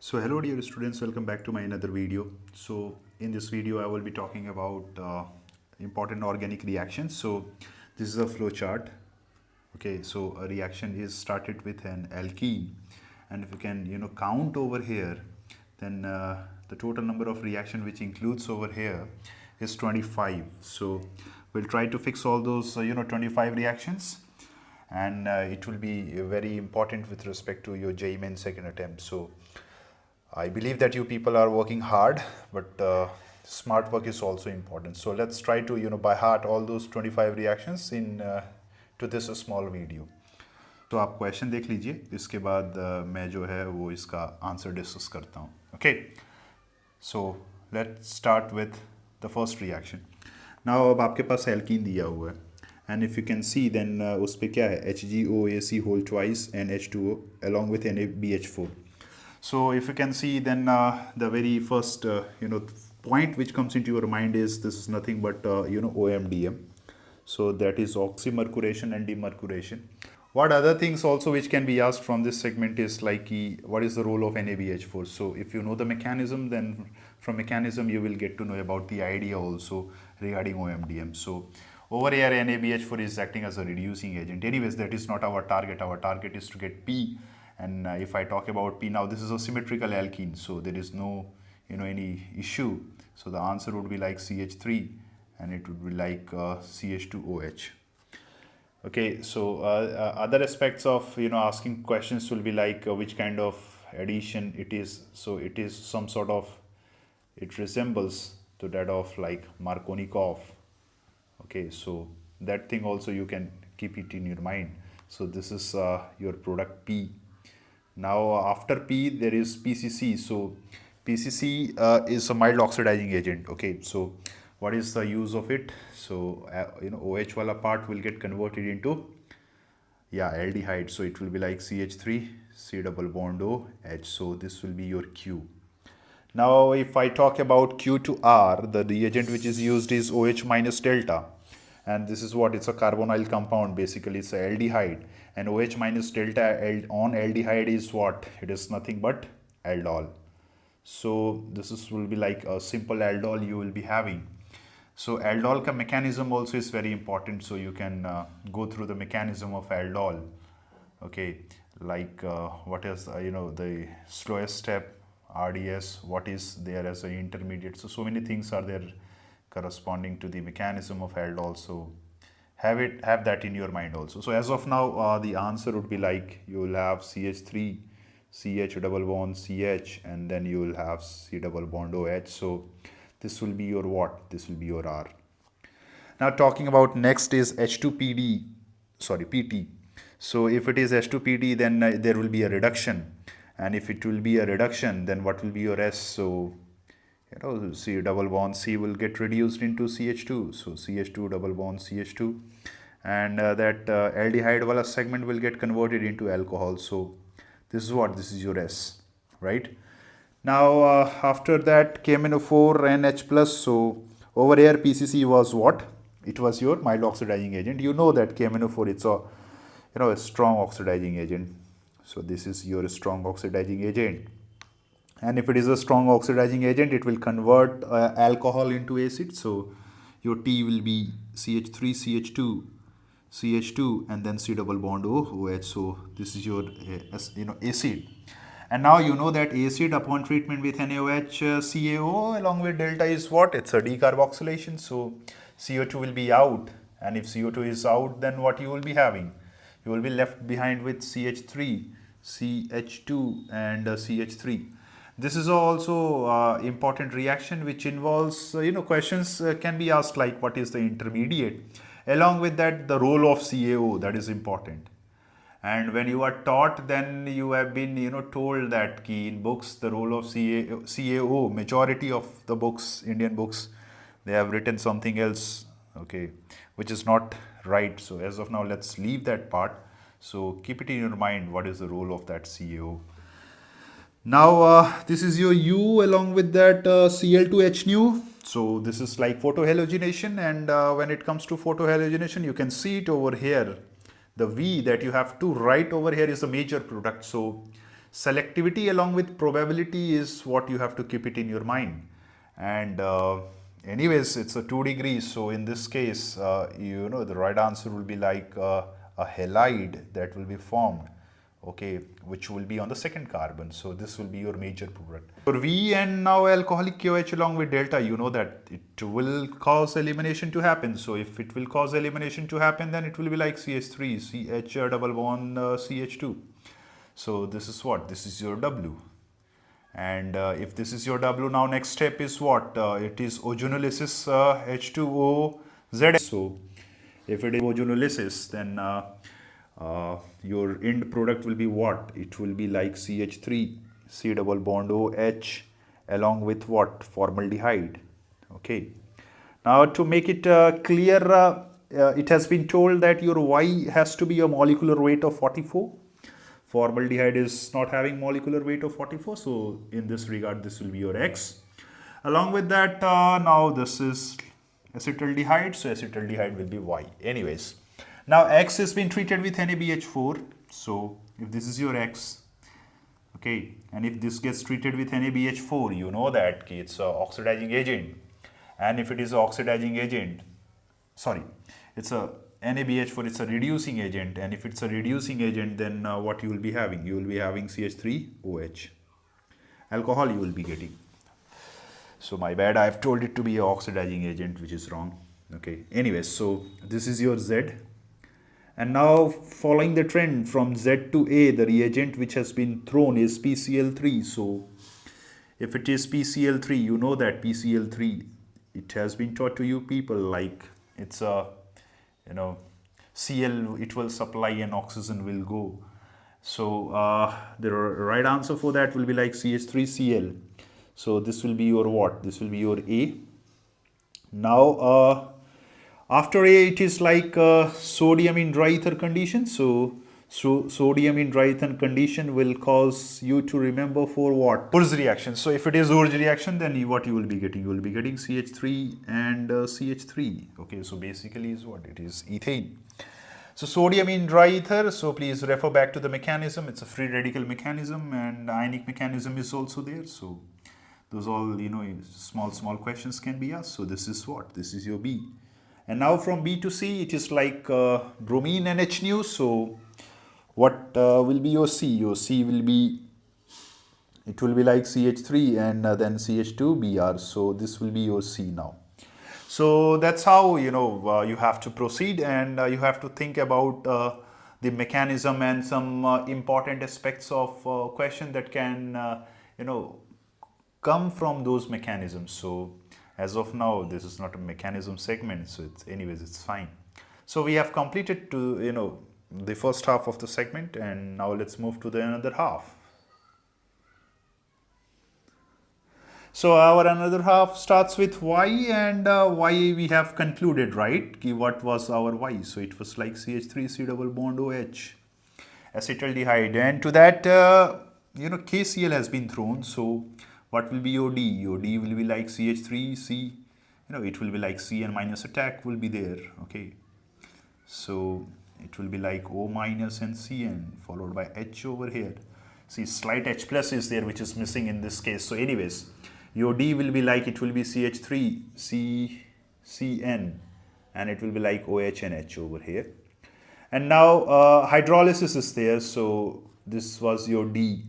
So hello dear students, welcome back to my another video. So in this video I will be talking about important organic reactions. So this is a flow chart. Okay, so a reaction is started with an alkene, and if you can count over here, then the total number of reaction which includes over here is 25. So we'll try to fix all those 25 reactions, and it will be very important with respect to your JEE Main second attempt. So I believe that you people are working hard, but smart work is also important. So let's try to by heart all those 25 reactions in to this small video. तो आप question देख लीजिए, इसके बाद मैं जो है वो इसका आंसर डिस्कस करता हूँ. Okay, so let's start with the first reaction. Now अब आपके पास एल्कीन दिया हुआ है, and if you can see then उस पर क्या है, HgOAC whole twice NH2O along with NaBH4. So if you can see, then the very first point which comes into your mind is this is nothing but OMDM. So that is oxymercuration and demercuration. What other things also which can be asked from this segment is like what is the role of NaBH4. So if you know the mechanism, then from mechanism you will get to know about the idea also regarding OMDM. So over here NaBH4 is acting as a reducing agent. Anyways, that is not our target. Our target is to get P. And if I talk about P now, this is a symmetrical alkene, so there is no any issue. So the answer would be like CH3, and it would be like CH2OH. Okay, so other aspects of asking questions will be like which kind of addition it is. So it is some sort of, it resembles to that of like Markovnikov. Okay, so that thing also you can keep it in your mind. So this is your product P. Now after P there is PCC. So PCC is a mild oxidizing agent. Okay, so what is the use of it? So OH wala part will get converted into aldehyde. So it will be like CH3 C double bond O H. So this will be your Q. Now if I talk about Q to R, the reagent which is used is OH minus delta. And this is what, it's a carbonyl compound, basically it's a aldehyde, and OH minus delta on aldehyde is what, it is nothing but aldol. So this will be like a simple aldol you will be having. So aldol ka mechanism also is very important, so you can go through the mechanism of aldol. Okay, like what is the slowest step, RDS, what is there as an intermediate. So many things are there corresponding to the mechanism of aldol, so have that in your mind also. So as of now the answer would be like you will have CH3 CH double bond CH, and then you will have C double bond OH. So this will be your what, this will be your R. Now talking about next is H2PD, sorry PT. So if it is H2PD, then there will be a reduction, and if it will be a reduction, then what will be your S? So C double bond C will get reduced into CH2, so CH2 double bond CH2, and that aldehyde wala segment will get converted into alcohol. So this is what, this is your S, right? Now after that KMnO4 and H plus. So over here PCC was what, it was your mild oxidizing agent. You know that KMnO4, it's a a strong oxidizing agent. So this is your strong oxidizing agent. And if it is a strong oxidizing agent, it will convert alcohol into acid. So your T will be CH3 CH2 CH2, and then C double bond OH. So this is your acid. And now you know that acid upon treatment with NaOH CaO along with delta is what, it's a decarboxylation. So CO2 will be out, and if CO2 is out, then what you will be having, you will be left behind with CH3 CH2 and CH3. This is also important reaction which involves, questions can be asked like what is the intermediate. Along with that, the role of CaO, that is important. And when you are taught, then you have been, told that key in books, the role of CaO, majority of the books, Indian books, they have written something else, okay, which is not right. So as of now, let's leave that part. So keep it in your mind, what is the role of that CaO. Now this is your U along with that Cl2H nu. So this is like photohalogenation, and when it comes to photohalogenation, you can see it over here. The V that you have to write over here is a major product. So selectivity along with probability is what you have to keep it in your mind. And anyways, it's a 2 degrees. So in this case, the right answer will be like a halide that will be formed, okay, which will be on the second carbon. So this will be your major product. For V and now alcoholic KOH along with delta, you know that it will cause elimination to happen. So if it will cause elimination to happen, then it will be like CH3, CH double bond CH2. So this is what? This is your W. And if this is your W, now next step is what? It is ozonolysis H2OZ. So if it is ozonolysis, then your end product will be what? It will be like CH3, C double bond OH along with what? Formaldehyde. Okay. Now to make it clear, it has been told that your Y has to be a molecular weight of 44. Formaldehyde is not having molecular weight of 44, so in this regard this will be your X. Along with that, now this is acetaldehyde, so acetaldehyde will be Y. Anyways, now X has been treated with NaBH4, so if this is your X, okay, and if this gets treated with NaBH4, you know that it's an oxidizing agent. And if it is an oxidizing agent, sorry, it's a NaBH4, it's a reducing agent, and if it's a reducing agent, then what you will be having? You will be having CH3OH. Alcohol you will be getting. So my bad, I have told it to be an oxidizing agent, which is wrong. Okay. Anyways, so this is your Z. And now following the trend from Z to A, the reagent which has been thrown is PCl3. So if it is PCl3, you know that PCl3, it has been taught to you people like it's a Cl, it will supply and oxygen will go. So the right answer for that will be like CH3Cl. So this will be your what? This will be your A. Now after A, it is like sodium in dry ether condition. So sodium in dry ether condition will cause you to remember for what? Urge reaction. So if it is Urge reaction, then what you will be getting? You will be getting CH3 and CH3. Okay, so basically is what? It is ethane. So sodium in dry ether. So please refer back to the mechanism. It's a free radical mechanism and ionic mechanism is also there. So those all, small questions can be asked. So this is what? This is your B. And now from B to C, it is like bromine and H nu. So what will be your C? Your C will be, it will be like CH3 and then CH2Br. So this will be your C now. So that's how, you have to proceed, and you have to think about the mechanism and some important aspects of question that can, come from those mechanisms. So as of now, this is not a mechanism segment. So it's fine. So we have completed to, the first half of the segment, and now let's move to the another half. So our another half starts with Y, and Y we have concluded, right? What was our Y? So it was like CH3 C double bond OH, acetaldehyde, and to that KCl has been thrown. So what will be your D? Your D will be like CH3 C. It will be like C and minus attack will be there. Okay, so it will be like O minus and Cn followed by H over here. See, slight H plus is there, which is missing in this case. So anyways, your D will be like, it will be CH3 C Cn, and it will be like OH and H over here. And now hydrolysis is there. So this was your D,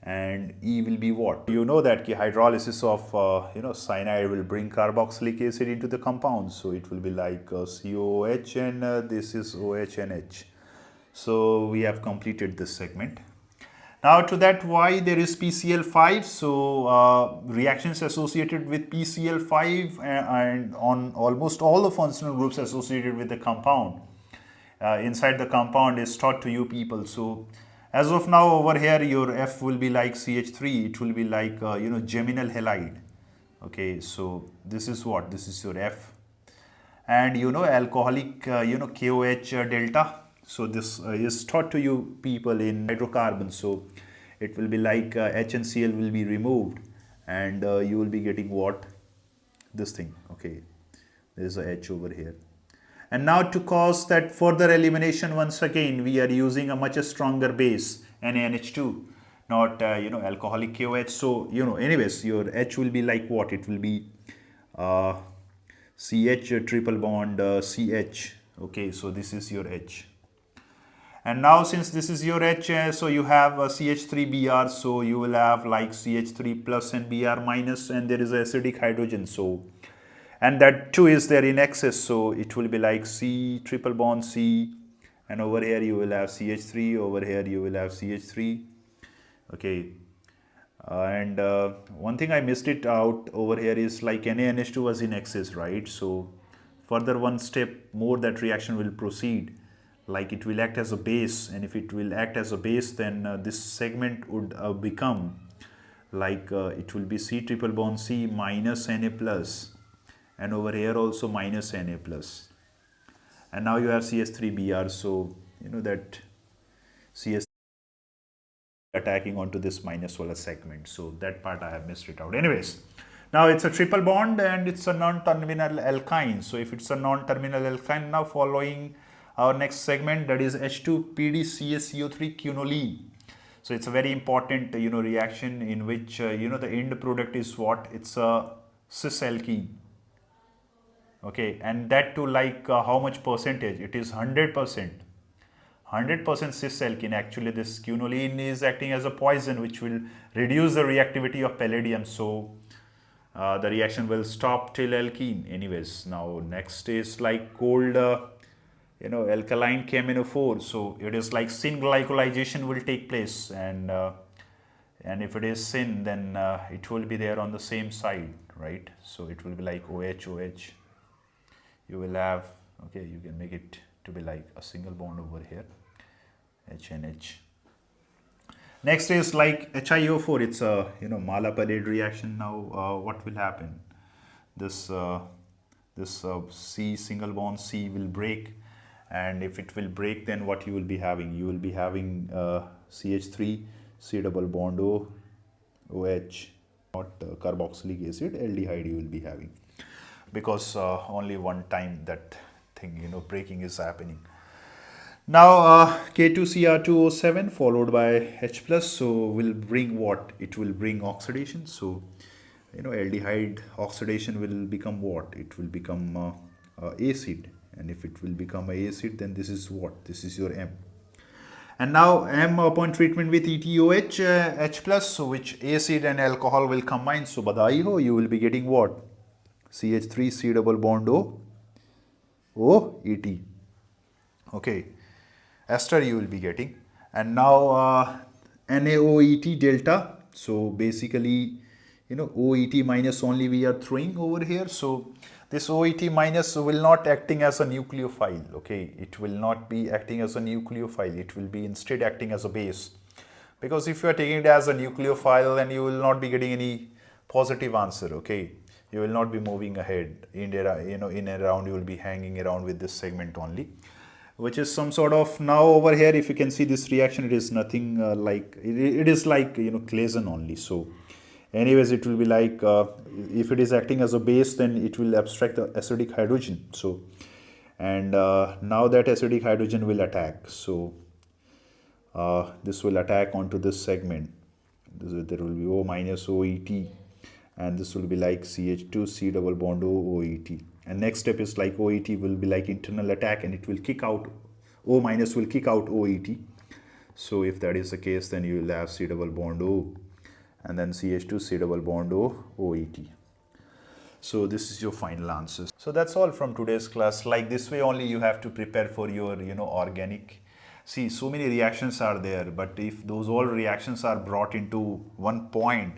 and E will be what? You know that hydrolysis of cyanide will bring carboxylic acid into the compound. So it will be like COOH, and this is OH and H. So we have completed this segment. Now to that Y, there is PCl5. So reactions associated with PCl5 and on almost all the functional groups associated with the compound inside the compound is taught to you people. So as of now over here, your F will be like CH3. It will be like geminal halide. Okay, so this is what? This is your F. And alcoholic KOH delta. So this is taught to you people in hydrocarbons. So it will be like H and Cl will be removed, and you will be getting what? This thing. Okay, there is a H over here. And now to cause that further elimination, once again we are using a much stronger base, NaNH2. not alcoholic KOH. So anyways, your H will be like what? It will be CH triple bond CH. Okay, so this is your H. And now since this is your H, so you have CH3Br, so you will have like CH3 plus and Br minus, and there is acidic hydrogen. So, and that too is there in excess, so it will be like C triple bond C, and over here you will have CH3, over here you will have CH3. Okay, and one thing I missed it out over here is like NaNH2 was in excess, right? So further one step more, that reaction will proceed, like it will act as a base, and if it will act as a base, then this segment would become like it will be C triple bond C minus Na plus, and over here also minus Na plus, and now you have CH3Br, so that CS attacking onto this minus solar segment. So that part I have missed it out. Anyways, now it's a triple bond and it's a non-terminal alkyne. So if it's a non-terminal alkyne, now following our next segment, that is H2PdCsCO3 quinoline. So it's a very important reaction in which the end product is what? It's a cis alkene. Okay, and that too like how much percentage? It is 100%. 100% cis alkene. Actually, this quinoline is acting as a poison which will reduce the reactivity of palladium. So the reaction will stop till alkene. Anyways, now next is like cold alkaline KMnO4. So it is like syn glycolization will take place, and if it is syn, then it will be there on the same side, right? So it will be like OH OH. You will have, okay, you can make it to be like a single bond over here, HNH. Next is like HiO4. It's a Mala-Pallade reaction. Now what will happen? This C single bond C will break, and if it will break, then what you will be having? You will be having CH3 C double bond O OH, not carboxylic acid, aldehyde you will be having, because only one time that thing breaking is happening. Now K2Cr2O7 followed by H plus, so will bring what? It will bring oxidation. So aldehyde oxidation will become what? It will become acid, and if it will become acid, then this is what? This is your M. And now M upon treatment with ETOH H plus, so which acid and alcohol will combine. So badai ho, you will be getting what? CH3 C double bond O ET. Okay, ester you will be getting. And now NaOET delta. So basically OET minus only we are throwing over here. So this OET minus will not acting as a nucleophile. Okay, it will not be acting as a nucleophile. It will be instead acting as a base, because if you are taking it as a nucleophile, then you will not be getting any positive answer. Okay, you will not be moving ahead in and around. You will be hanging around with this segment only, which is some sort of, now over here if you can see this reaction, it is nothing like it is like Claisen only. So anyways, it will be like if it is acting as a base, then it will abstract the acidic hydrogen. So and now that acidic hydrogen will attack, so this will attack onto this segment. There will be O minus OET, and this will be like CH2 C double bond O OET. And next step is like OET will be like internal attack, and it will kick out, O minus will kick out OET. So if that is the case, then you will have C double bond O, and then CH2 C double bond O OET. So this is your final answer. So that's all from today's class. Like this way only you have to prepare for your organic. See, so many reactions are there, but if those all reactions are brought into one point,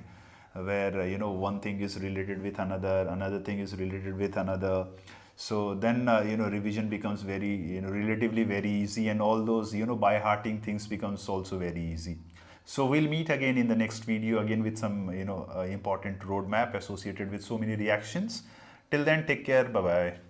where one thing is related with another thing is related with another, so then revision becomes very relatively very easy, and all those by hearting things becomes also very easy. So we'll meet again in the next video again with some important roadmap associated with so many reactions. Till then, take care. Bye bye.